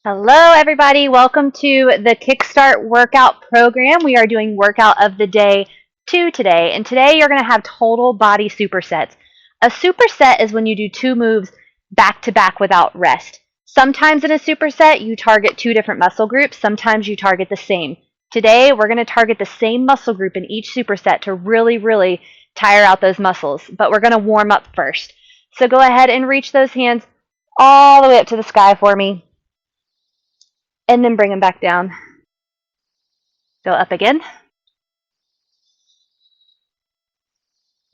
Hello, everybody. Welcome to the Kickstart workout program. We are doing workout of the day 2 today. And today you're going to have total body supersets. A superset is when you do two moves back to back without rest. Sometimes in a superset, you target two different muscle groups. Sometimes you target the same. Today, we're going to target the same muscle group in each superset to really tire out those muscles. But we're going to warm up first. So go ahead and reach those hands all the way up to the sky for me. And then bring them back down. Go up again.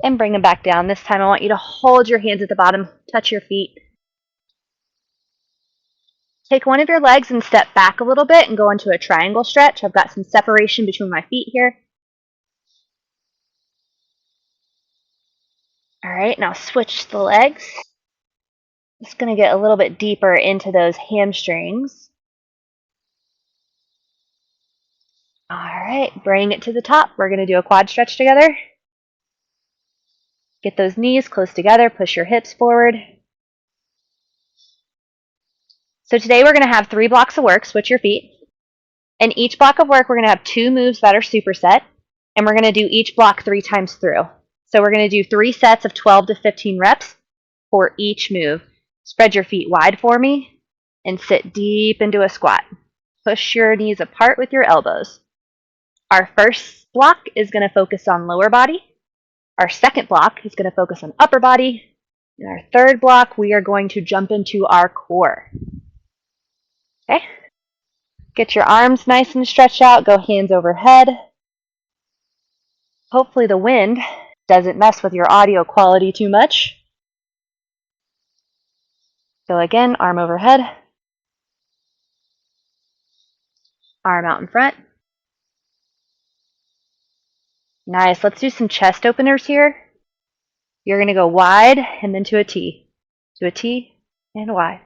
And bring them back down. This time I want you to hold your hands at the bottom, touch your feet. Take one of your legs and step back a little bit and go into a triangle stretch. I've got some separation between my feet here. All right, now switch the legs. Just going to get a little bit deeper into those hamstrings. All right, bring it to the top. We're going to do a quad stretch together. Get those knees close together, push your hips forward. So today we're going to have 3 blocks of work, switch your feet. In each block of work, we're going to have 2 moves that are superset, and we're going to do each block 3 times through. So we're going to do 3 sets of 12 to 15 reps for each move. Spread your feet wide for me and sit deep into a squat. Push your knees apart with your elbows. Our first block is going to focus on lower body. Our second block is going to focus on upper body. And our third block, we are going to jump into our core. Okay? Get your arms nice and stretched out. Go hands overhead. Hopefully the wind doesn't mess with your audio quality too much. Go again, arm overhead. Arm out in front. Nice. Let's do some chest openers here. You're going to go wide and then to a T. To a T and wide.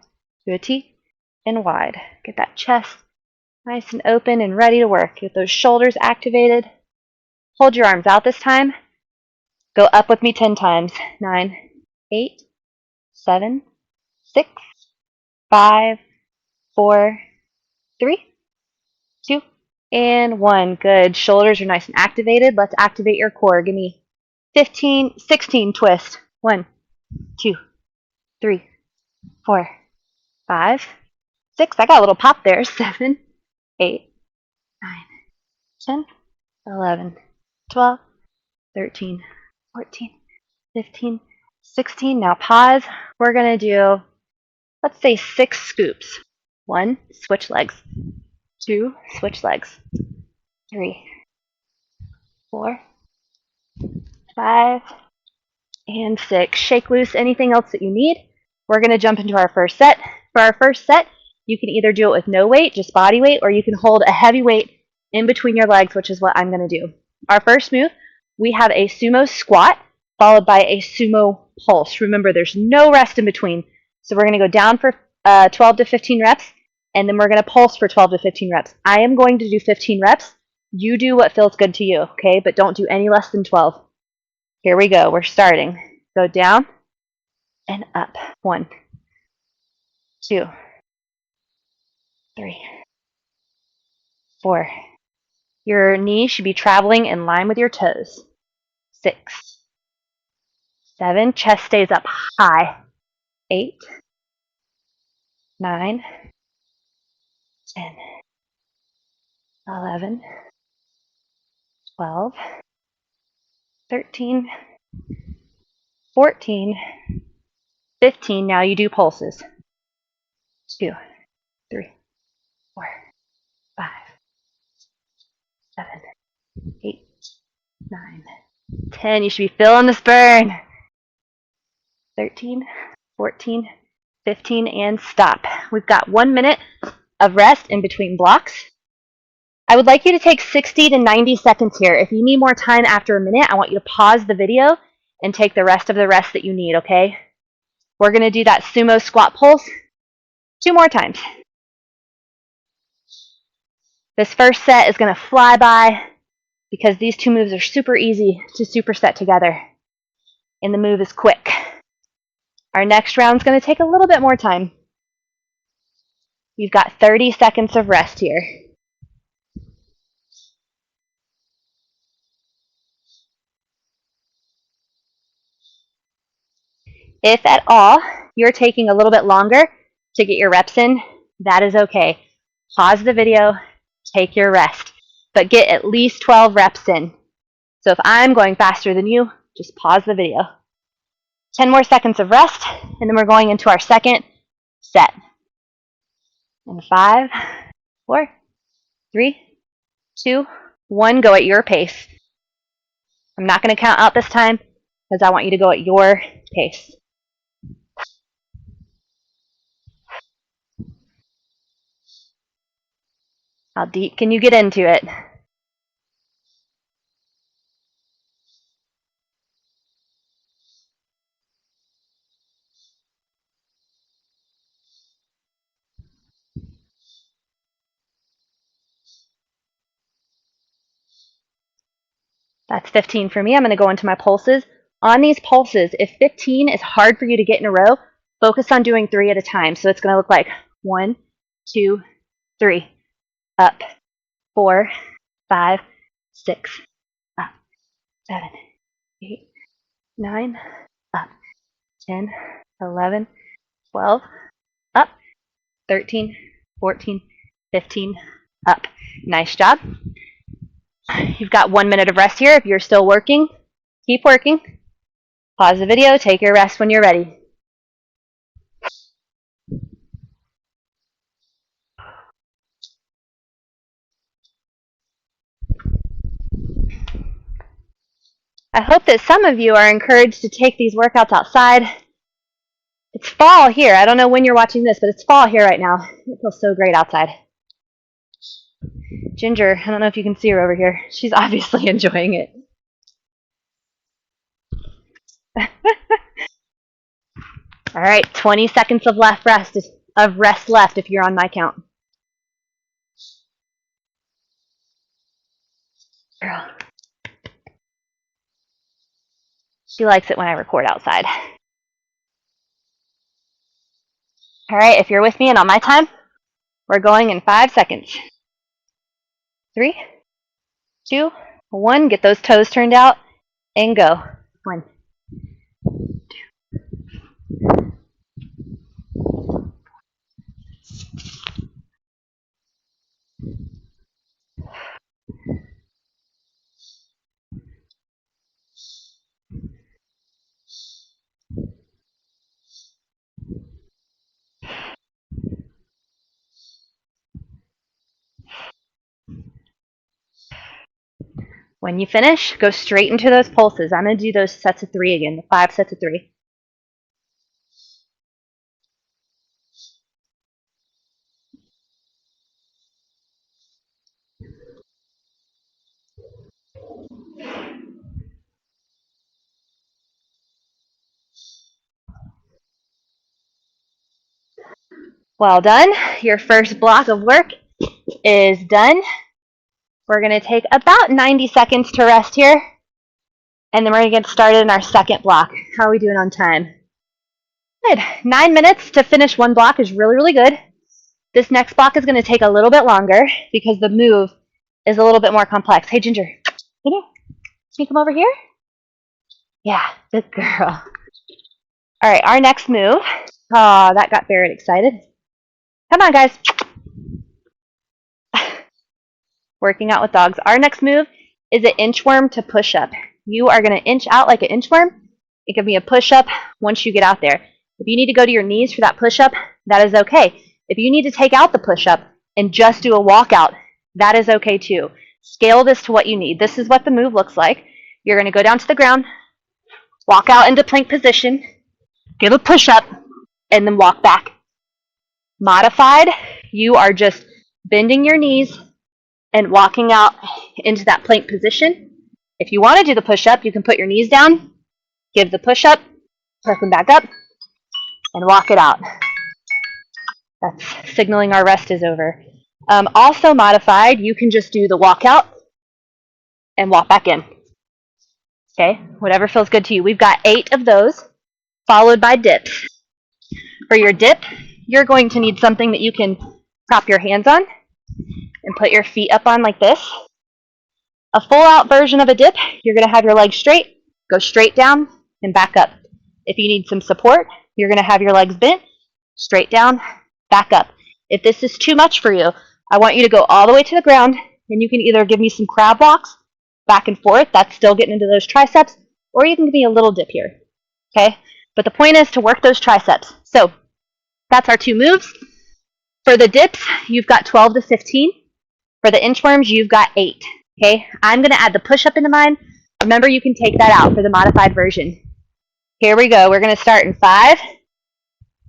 To a T and wide. Get that chest nice and open and ready to work. Get those shoulders activated. Hold your arms out this time. Go up with me 10 times. 9, 8, 7, 6, 5, 4, 3, 2, and 1. Good. Shoulders are nice and activated. Let's activate your core. Give me 15, 16 twists. 1, 2, 3, 4, 5, 6. I got a little pop there. 7, 8, 9, 10, 11, 12, 13, 14, 15, 16. Now pause. We're going to do, let's say 6 scoops. 1, switch legs. 2, switch legs. 3, 4, 5, and 6. Shake loose anything else that you need. We're going to jump into our first set. For our first set, you can either do it with no weight, just body weight, or you can hold a heavy weight in between your legs, which is what I'm going to do. Our first move, we have a sumo squat followed by a sumo pulse. Remember, there's no rest in between. So we're going to go down for 12 to 15 reps, and then we're going to pulse for 12 to 15 reps. I am going to do 15 reps. You do what feels good to you, okay? But don't do any less than 12. Here we go. We're starting. Go down and up. 1, 2, 3, 4. Your knees should be traveling in line with your toes. 6, 7. Chest stays up high. 8, 9, 10, 11, 12, 13, 14, 15. Now you do pulses. 2, 3, 4, 5, 7, 8, 9, 10. You should be feeling this burn. 13, 14, 15, and stop. We've got 1 minute of rest in between blocks. I would like you to take 60 to 90 seconds here. If you need more time after a minute, I want you to pause the video and take the rest of the rest that you need, okay? We're going to do that sumo squat pulse 2 more times. This first set is going to fly by because these 2 moves are super easy to superset together. And the move is quick. Our next round is going to take a little bit more time. You've got 30 seconds of rest here. If at all you're taking a little bit longer to get your reps in, that is okay. Pause the video, take your rest, but get at least 12 reps in. So if I'm going faster than you, just pause the video. 10 more seconds of rest, and then we're going into our second set. And 5, 4, 3, 2, 1, go at your pace. I'm not going to count out this time because I want you to go at your pace. How deep can you get into it? That's 15 for me. I'm going to go into my pulses. On these pulses, if 15 is hard for you to get in a row, focus on doing 3 at a time. So it's going to look like 1, 2, 3, up, 4, 5, 6, up, 7, 8, 9, up, 10, 11, 12, up, 13, 14, 15, up. Nice job. You've got 1 minute of rest here. If you're still working, keep working. Pause the video, take your rest when you're ready. I hope that some of you are encouraged to take these workouts outside. It's fall here. I don't know when you're watching this, but it's fall here right now. It feels so great outside. Ginger, I don't know if you can see her over here. She's obviously enjoying it. All right, 20 seconds of rest left if you're on my count. Girl. She likes it when I record outside. All right, if you're with me and on my time, we're going in 5 seconds. 3, 2, 1. Get those toes turned out and go. 1, 2. When you finish, go straight into those pulses. I'm going to do those sets of 3 again, the 5 sets of 3. Well done. Your first block of work is done. We're going to take about 90 seconds to rest here, and then we're going to get started in our second block. How are we doing on time? Good. 9 minutes to finish one block is really, really good. This next block is going to take a little bit longer because the move is a little bit more complex. Hey, Ginger, can you come over here? Yeah, good girl. All right, our next move. Oh, that got Barrett excited. Come on, guys. Working out with dogs. Our next move is an inchworm to push up. You are going to inch out like an inchworm. It can be a push up once you get out there. If you need to go to your knees for that push up, that is okay. If you need to take out the push up and just do a walkout, that is okay too. Scale this to what you need. This is what the move looks like. You're going to go down to the ground, walk out into plank position, give a push up, and then walk back. Modified, you are just bending your knees and walking out into that plank position. If you want to do the push-up, you can put your knees down, give the push-up, press them back up, and walk it out. That's signaling our rest is over. Also modified, you can just do the walkout and walk back in. Okay, whatever feels good to you. We've got 8 of those, followed by dips. For your dip, you're going to need something that you can prop your hands on and put your feet up on like this. A full out version of a dip, you're going to have your legs straight, go straight down and back up. If you need some support, you're going to have your legs bent, straight down, back up. If this is too much for you, I want you to go all the way to the ground, and you can either give me some crab walks back and forth, that's still getting into those triceps, or you can give me a little dip here, okay? But the point is to work those triceps. So that's our 2 moves. For the dips, you've got 12 to 15. For the inchworms, you've got 8. Okay, I'm going to add the push-up into mine. Remember, you can take that out for the modified version. Here we go. We're going to start in 5,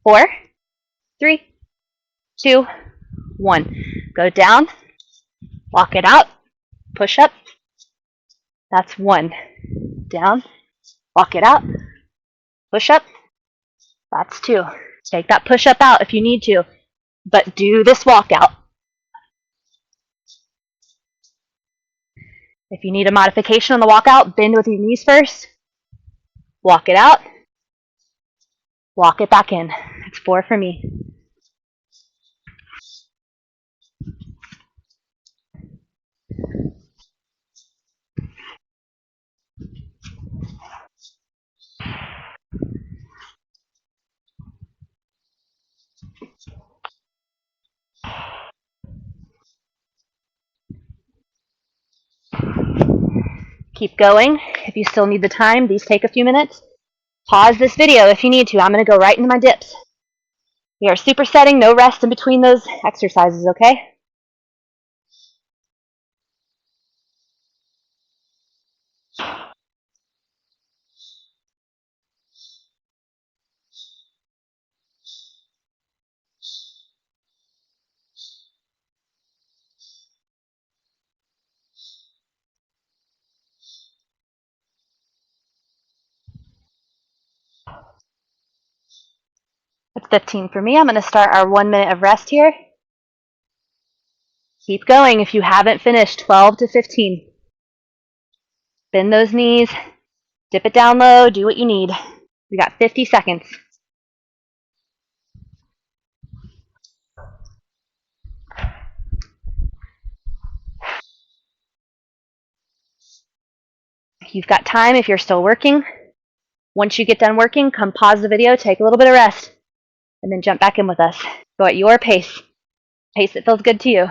4, 3, 2, 1. Go down, walk it out, push up. That's 1. Down, walk it out, push up. That's 2. Take that push-up out if you need to, but do this walkout. If you need a modification on the walkout, bend with your knees first. Walk it out. Walk it back in. That's 4 for me. Keep going. If you still need the time, these take a few minutes. Pause this video if you need to. I'm going to go right into my dips. We are supersetting, no rest in between those exercises, okay? That's 15 for me. I'm going to start our 1 minute of rest here. Keep going if you haven't finished. 12 to 15. Bend those knees. Dip it down low. Do what you need. We got 50 seconds. You've got time if you're still working. Once you get done working, come pause the video, take a little bit of rest, and then jump back in with us. Go at your pace. Pace that feels good to you.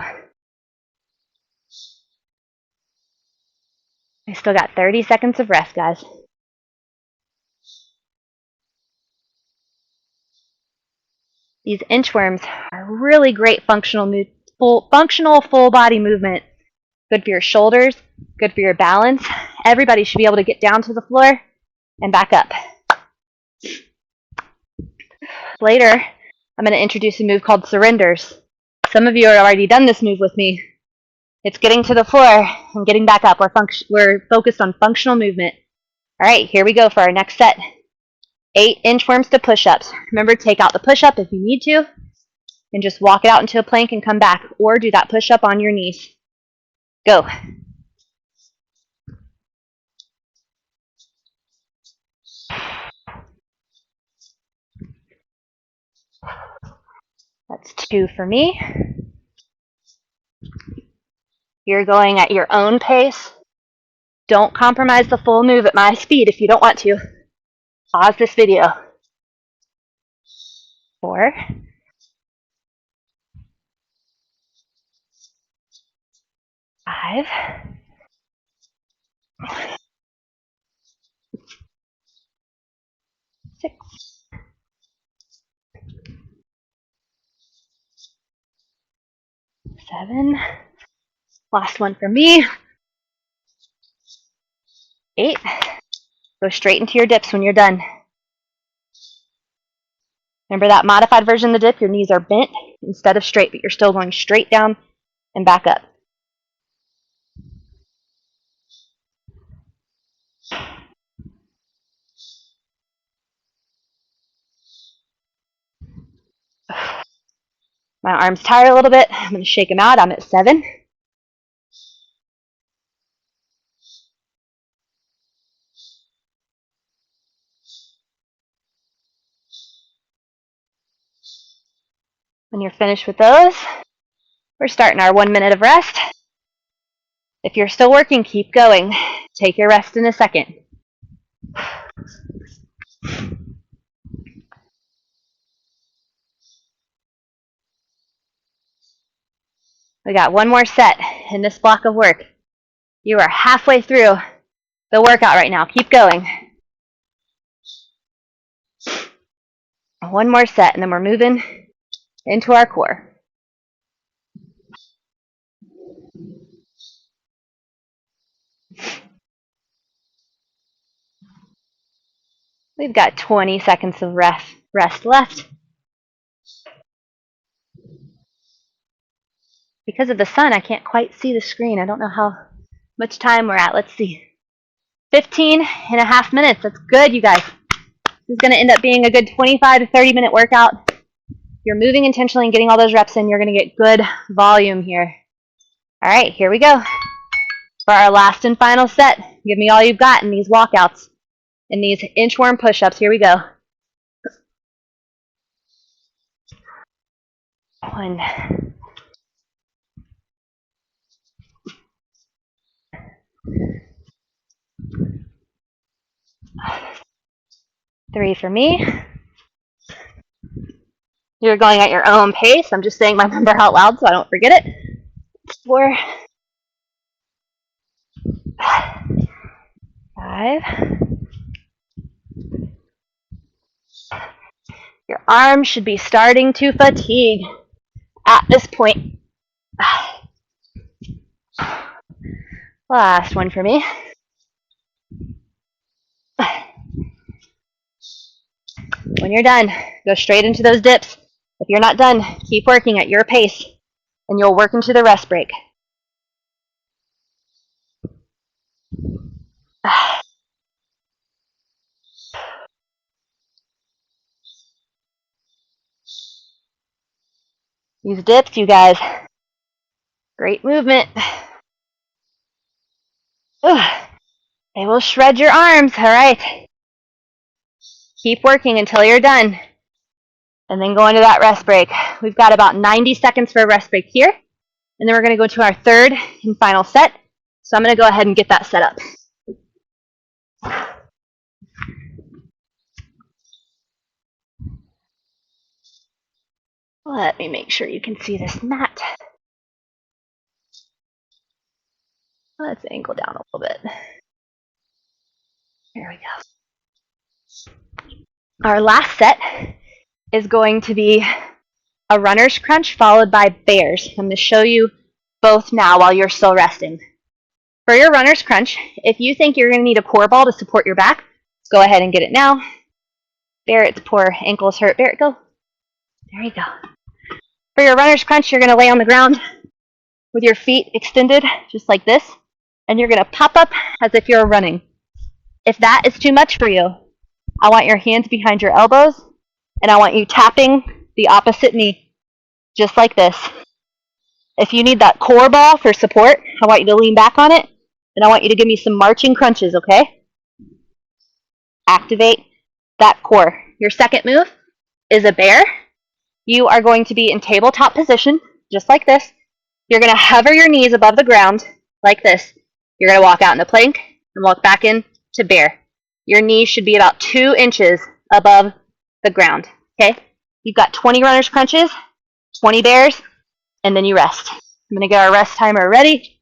I still got 30 seconds of rest, guys. These inchworms are really great functional full body movement. Good for your shoulders, good for your balance. Everybody should be able to get down to the floor and back up. Later, I'm going to introduce a move called surrenders. Some of you have already done this move with me. It's getting to the floor and getting back up. We're focused on functional movement. All right, here we go for our next set. 8 inchworms to push-ups. Remember, take out the push-up if you need to, and just walk it out into a plank and come back, or do that push-up on your knees. Go. That's 2 for me. You're going at your own pace. Don't compromise the full move at my speed if you don't want to. Pause this video. 4. 5. 6. 7. Last one for me. 8. Go straight into your dips when you're done. Remember that modified version of the dip, your knees are bent instead of straight, but you're still going straight down and back up. My arm's tired a little bit. I'm going to shake them out. I'm at 7. When you're finished with those, We're starting our 1 minute of rest. If you're still working, keep going. Take your rest in a second. We got one more set in this block of work. You are halfway through the workout right now. Keep going. One more set, and then we're moving into our core. We've got 20 seconds of rest left. Because of the sun, I can't quite see the screen. I don't know how much time we're at. Let's see. 15 and a half minutes. That's good, you guys. This is going to end up being a good 25 to 30 minute workout. You're moving intentionally and getting all those reps in. You're going to get good volume here. All right, here we go. For our last and final set, give me all you've got in these walkouts, in these inchworm push-ups. Here we go. 1, 3 for me. You're going at your own pace. I'm just saying my number out loud so I don't forget it. 4, 5. Your arms should be starting to fatigue at this point. Last one for me. When you're done, go straight into those dips. If you're not done, keep working at your pace, and you'll work into the rest break. These dips, you guys, great movement. They will shred your arms, all right? Keep working until you're done, and then go into that rest break. We've got about 90 seconds for a rest break here, and then we're going to go to our third and final set. So I'm going to go ahead and get that set up. Let me make sure you can see this mat. Let's angle down a little bit. There we go. Our last set is going to be a runner's crunch followed by bears. I'm going to show you both now while you're still resting. For your runner's crunch, if you think you're going to need a core ball to support your back, go ahead and get it now. Barrett's poor ankles hurt. Barrett, go. There you go. For your runner's crunch, you're going to lay on the ground with your feet extended, just like this, and you're going to pop up as if you're running. If that is too much for you, I want your hands behind your elbows, and I want you tapping the opposite knee, just like this. If you need that core ball for support, I want you to lean back on it, and I want you to give me some marching crunches, okay? Activate that core. Your second move is a bear. You are going to be in tabletop position, just like this. You're going to hover your knees above the ground, like this. You're going to walk out into plank and walk back in to bear. Your knees should be about 2 inches above the ground, okay? You've got 20 runner's crunches, 20 bears, and then you rest. I'm going to get our rest timer ready.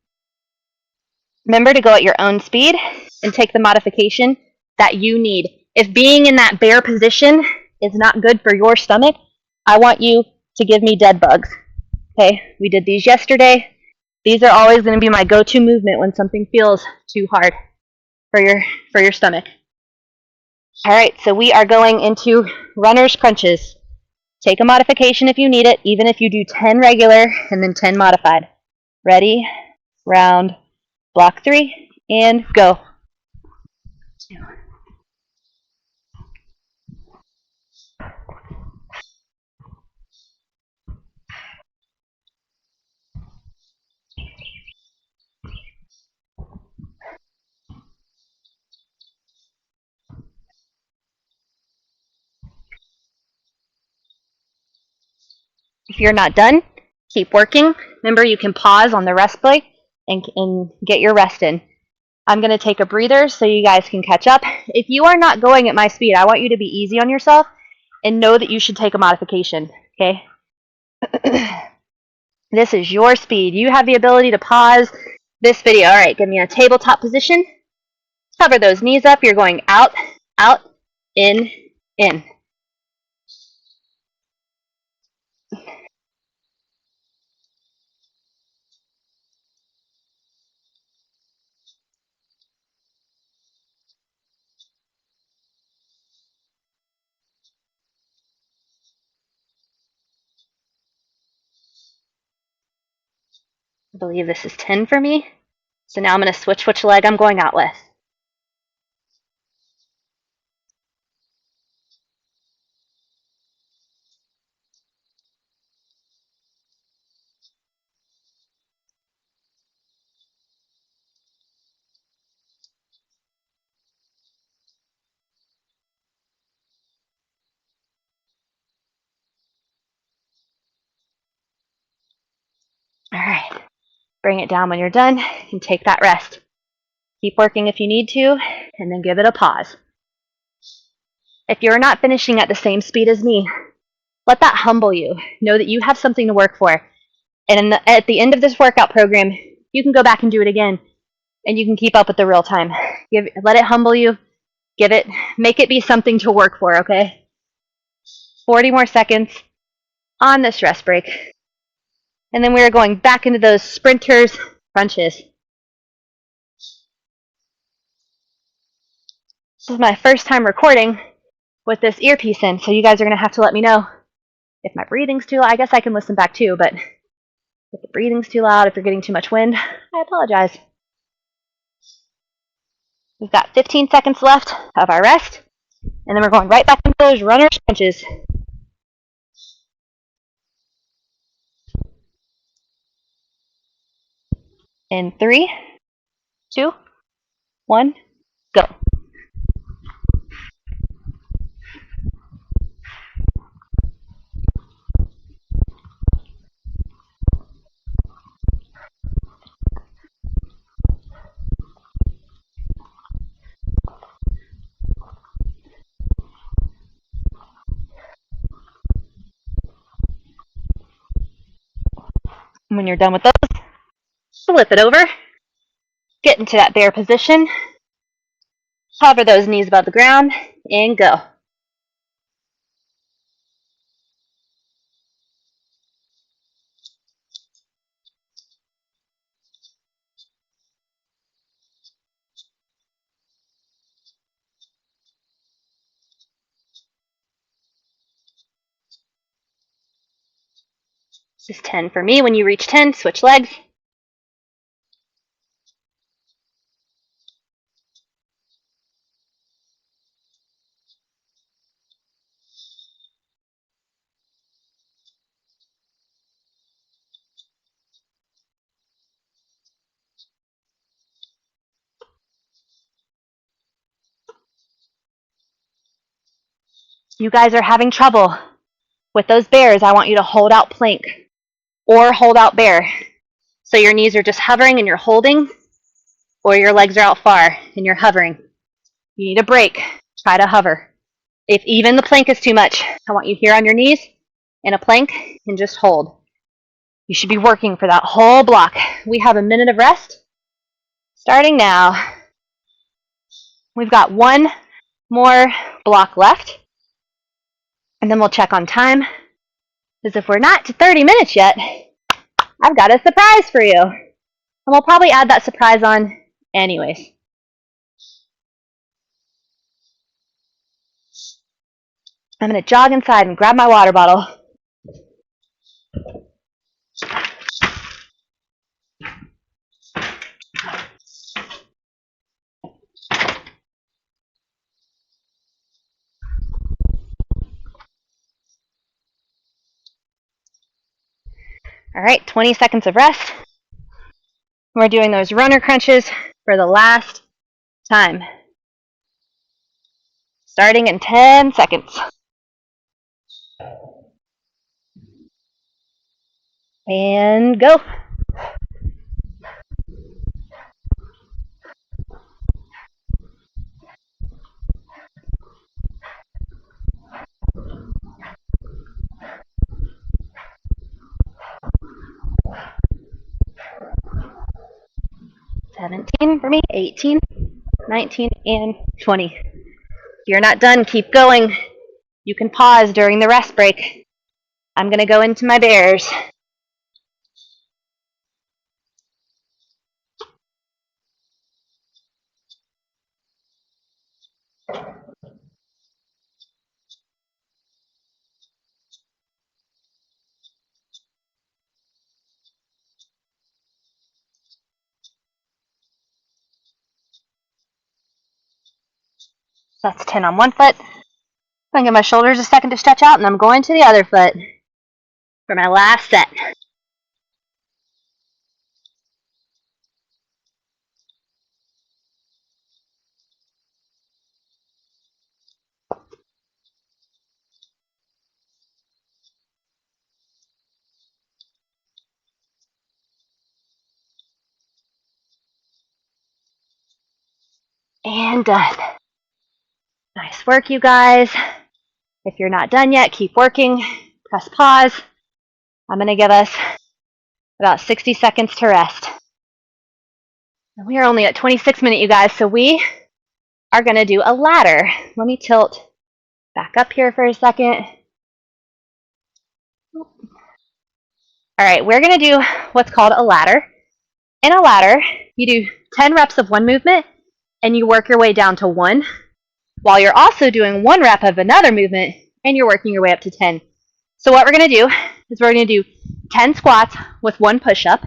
Remember to go at your own speed and take the modification that you need. If being in that bear position is not good for your stomach, I want you to give me dead bugs. Okay, we did these yesterday. These are always going to be my go-to movement when something feels too hard for your stomach. All right, so we are going into runner's crunches. Take a modification if you need it, even if you do 10 regular and then 10 modified. Ready, round, block 3, and go. 2. If you're not done, Keep working. Remember, you can pause on the rest break and get your rest in. I'm going to take a breather so you guys can catch up. If you are not going at my speed, I want you to be easy on yourself and know that you should take a modification, okay? This is your speed. You have the ability to pause this video. All right, give me a tabletop position. Cover those knees up. You're going out, out, in, in. I believe this is 10 for me. So now I'm going to switch which leg I'm going out with. All right. Bring it down when you're done and take that rest. Keep working if you need to, and then give it a pause. If you're not finishing at the same speed as me, let that humble you. Know that you have something to work for. And at the end of this workout program, you can go back and do it again, and you can keep up with the real time. Let it humble you. Make it be something to work for, okay? 40 more seconds on this rest break. And then we are going back into those sprinters crunches. This is my first time recording with this earpiece in, so you guys are going to have to let me know if my breathing's too loud. I guess I can listen back too, but if the breathing's too loud, if you're getting too much wind, I apologize. We've got 15 seconds left of our rest, and then we're going right back into those runner crunches. In 3, 2, 1, go. When you're done with those, flip it over, get into that bear position, hover those knees above the ground, and go. This is 10 for me. When you reach 10, switch legs. You guys are having trouble with those bears. I want you to hold out plank or hold out bear. So your knees are just hovering and you're holding, or your legs are out far and you're hovering. You need a break. Try to hover. If even the plank is too much, I want you here on your knees in a plank and just hold. You should be working for that whole block. We have a minute of rest starting now. We've got one more block left, and then we'll check on time. Because if we're not to 30 minutes yet, I've got a surprise for you. And we'll probably add that surprise on anyways. I'm going to jog inside and grab my water bottle. All right, 20 seconds of rest. We're doing those runner crunches for the last time. Starting in 10 seconds. And go. $17 for me, 18, 19, and 20. If you're not done, keep going. You can pause during the rest break. I'm going to go into my bears. That's 10 on one foot. I'm going to give my shoulders a second to stretch out, and I'm going to the other foot for my last set. And done. Nice work, you guys. If you're not done yet, keep working. Press pause. I'm going to give us about 60 seconds to rest. And we are only at 26 minutes, you guys, so we are going to do a ladder. Let me tilt back up here for a second. All right, we're going to do what's called a ladder. In a ladder, you do 10 reps of one movement, and you work your way down to 1, while you're also doing 1 rep of another movement, and you're working your way up to 10. So what we're going to do is we're going to do 10 squats with 1 push-up,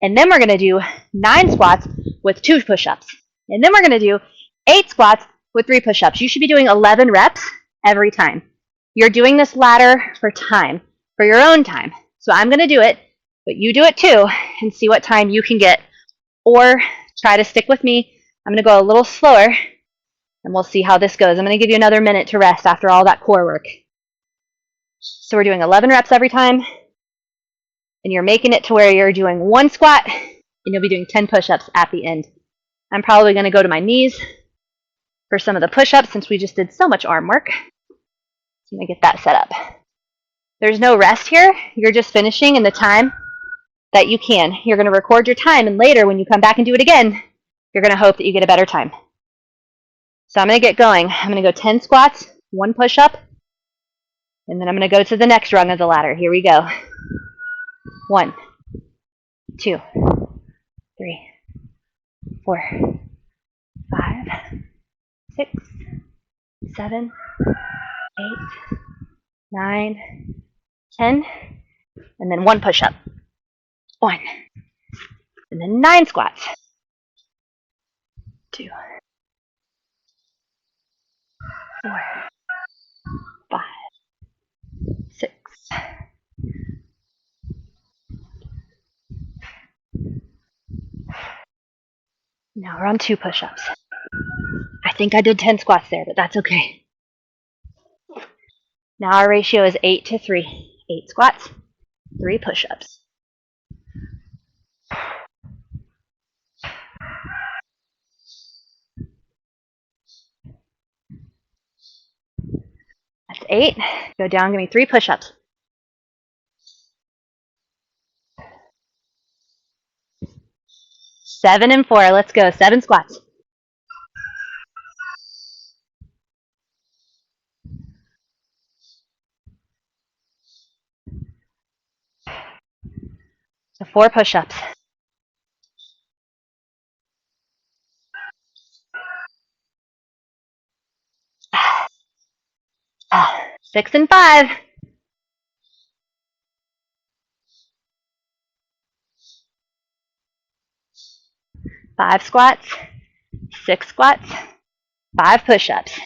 and then we're going to do 9 squats with 2 push-ups, and then we're going to do 8 squats with 3 push-ups. You should be doing 11 reps every time. You're doing this ladder for time, for your own time. So I'm going to do it, but you do it too, and see what time you can get. Or try to stick with me. I'm going to go a little slower, and we'll see how this goes. I'm going to give you another minute to rest after all that core work. So we're doing 11 reps every time, and you're making it to where you're doing 1 squat, and you'll be doing 10 push-ups at the end. I'm probably going to go to my knees for some of the push-ups since we just did so much arm work. So I'm going to get that set up. There's no rest here. You're just finishing in the time that you can. You're going to record your time, and later when you come back and do it again, you're going to hope that you get a better time. So I'm going to get going. I'm going to go 10 squats, 1 push-up, and then I'm going to go to the next rung of the ladder. Here we go. 1, 2, 3, 4, 5, 6, 7, 8, 9, 10, and then 1 push-up. 1, and then 9 squats. 2, 4, 5, 6. Now we're on 2 push-ups. I think I did 10 squats there, but that's okay. Now our ratio is 8 to 3. 8 squats, 3 push-ups. That's 8. Go down, give me 3 push-ups. 7 and 4. Let's go. 7 squats. 4 push-ups. 6 and 5. 5 squats. 6 squats. 5 push-ups.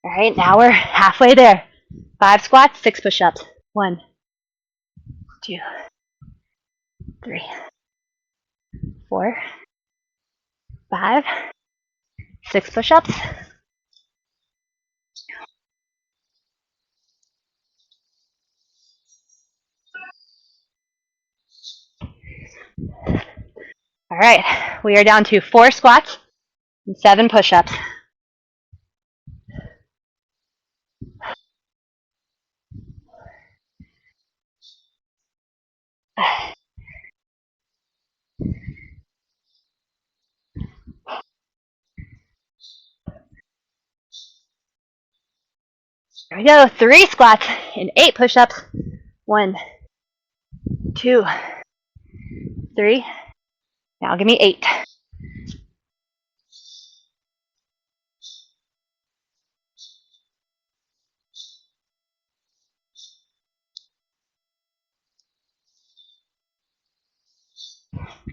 All right, now we're halfway there. 5 squats, 6 push-ups. 1, 2, 3, 4, 5, 6 push-ups. All right, we are down to 4 squats and 7 push-ups. Here we go, 3 squats and 8 push-ups. 1, 2, 3. Now give me 8.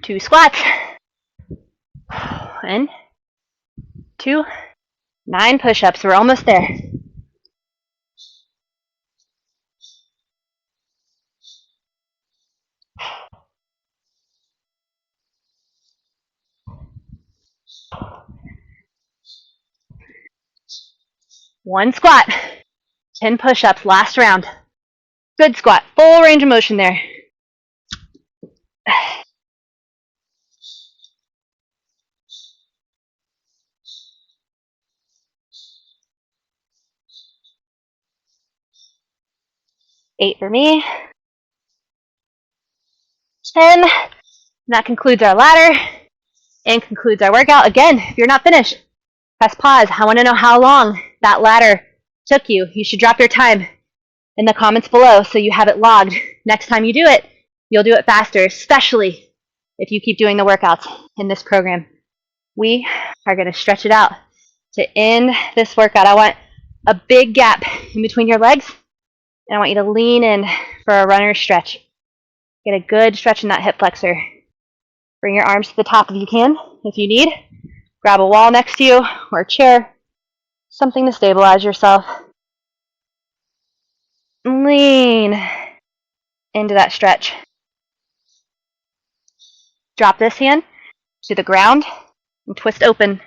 Two squats. 1, 2, 9 push-ups. We're almost there. One squat. 10 push-ups. Last round. Good squat. Full range of motion there. Eight for me. 10. And that concludes our ladder and concludes our workout. Again, if you're not finished, press pause. I want to know how long that ladder took you. You should drop your time in the comments below so you have it logged. Next time you do it, you'll do it faster, especially if you keep doing the workouts in this program. We are going to stretch it out. To end this workout, I want a big gap in between your legs, and I want you to lean in for a runner stretch. Get a good stretch in that hip flexor. Bring your arms to the top if you can. If you need, grab a wall next to you or a chair, something to stabilize yourself. Lean into that stretch. Drop this hand to the ground and twist open.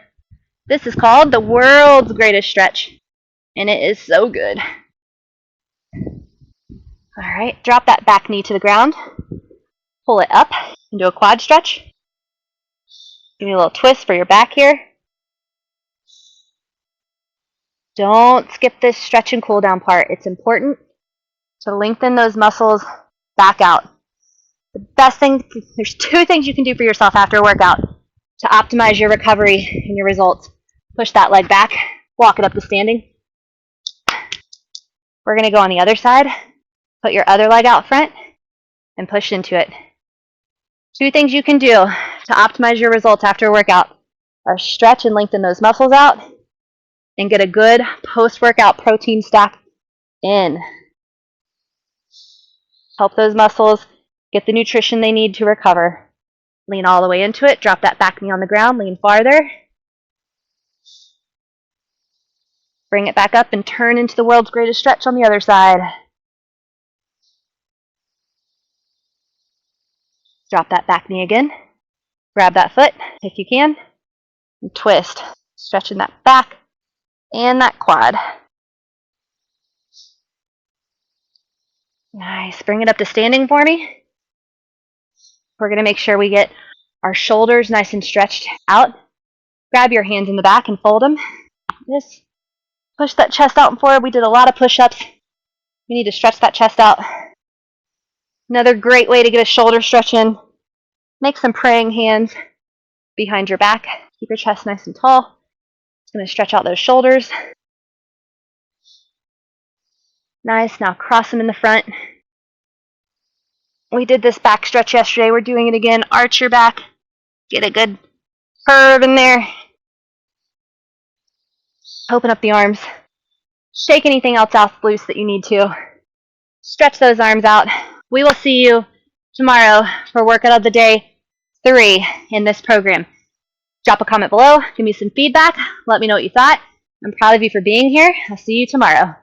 This is called the world's greatest stretch, and it is so good. All right, drop that back knee to the ground. Pull it up into a quad stretch. Give me a little twist for your back here. Don't skip this stretch and cool down part. It's important to lengthen those muscles back out. The best thing, there's 2 things you can do for yourself after a workout to optimize your recovery and your results. Push that leg back, walk it up to standing. We're going to go on the other side. Put your other leg out front and push into it. 2 things you can do to optimize your results after a workout are stretch and lengthen those muscles out and get a good post-workout protein stack in. Help those muscles get the nutrition they need to recover. Lean all the way into it. Drop that back knee on the ground. Lean farther. Bring it back up and turn into the world's greatest stretch on the other side. Drop that back knee again. Grab that foot if you can. And twist. Stretching that back and that quad. Nice. Bring it up to standing for me. We're going to make sure we get our shoulders nice and stretched out. Grab your hands in the back and fold them. Just push that chest out and forward. We did a lot of push-ups. We need to stretch that chest out. Another great way to get a shoulder stretch in. Make some praying hands behind your back. Keep your chest nice and tall. It's going to stretch out those shoulders. Nice. Now cross them in the front. We did this back stretch yesterday. We're doing it again. Arch your back. Get a good curve in there. Open up the arms. Shake anything else off loose that you need to. Stretch those arms out. We will see you tomorrow for workout of the day 3 in this program. Drop a comment below. Give me some feedback. Let me know what you thought. I'm proud of you for being here. I'll see you tomorrow.